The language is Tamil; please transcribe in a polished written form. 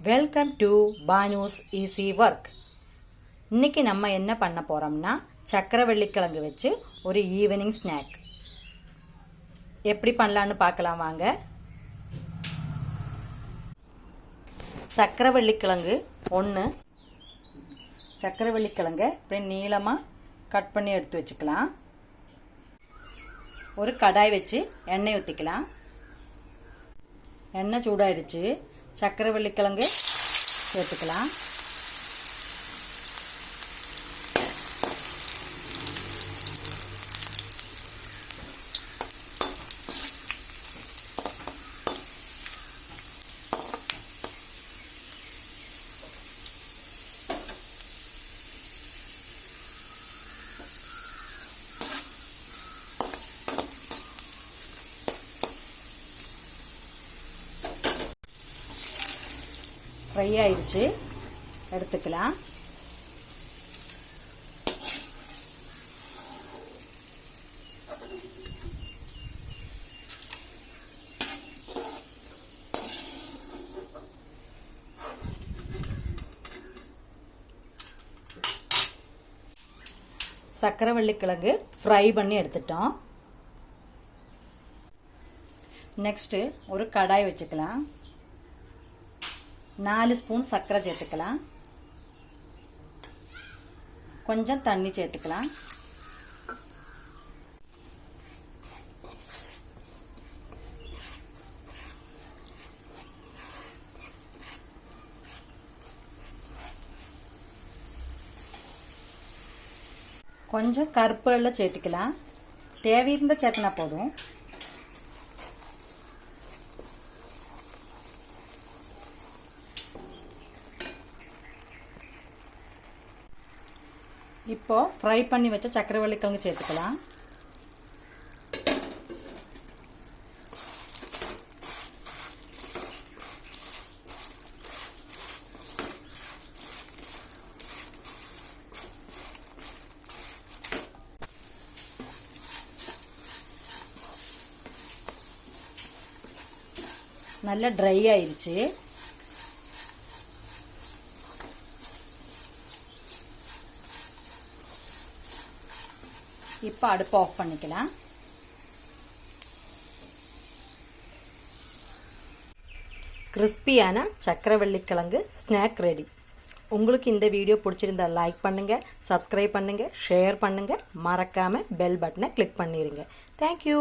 Welcome to Banu's easy work. இன்றைக்கி நம்ம என்ன பண்ண போகிறோம்னா சக்கரவள்ளி கிழங்கு வச்சு ஒரு ஈவினிங் ஸ்நாக் எப்படி பண்ணலான்னு பார்க்கலாம் வாங்க. சக்கரவள்ளி கிழங்கு ஒன்று, சக்கரவள்ளி கிழங்கை இப்படி நீளமாக கட் பண்ணி எடுத்து வச்சுக்கலாம். ஒரு கடாய் வச்சு எண்ணெய் ஊற்றிக்கலாம். எண்ணெய் சூடாயிடுச்சு. சக்கரவள்ளி கிழங்கு சேர்த்துக்கலாம். ஃப்ரை ஆயிடுச்சு, எடுத்துக்கலாம். சக்கரவள்ளி கிழங்கு ஃப்ரை பண்ணி எடுத்துட்டோம். நெக்ஸ்ட்டு ஒரு கடாய் வச்சுக்கலாம். 4 ஸ்பூன் சர்க்கரை சேர்த்துக்கலாம். கொஞ்சம் தண்ணி சேர்த்துக்கலாம். கொஞ்சம் கருப்பு எல்லாம் சேர்த்துக்கலாம். தேவையிருந்த சேர்த்துனா போதும். இப்போ ஃப்ரை பண்ணி வச்ச சக்கரவள்ளி கிழங்கு சேர்த்துக்கலாம். நல்லா ட்ரை ஆயிடுச்சு. இப்போ அடுப்பு ஆஃப் பண்ணிக்கலாம். கிறிஸ்பியான சக்கரவள்ளி கிழங்கு ஸ்நாக் ரெடி. உங்களுக்கு இந்த வீடியோ பிடிச்சிருந்தா லைக் பண்ணுங்கள், சப்ஸ்கிரைப் பண்ணுங்கள், ஷேர் பண்ணுங்கள், மறக்காமல் பெல் பட்டனை கிளிக் பண்ணிடுங்க. தேங்க்யூ.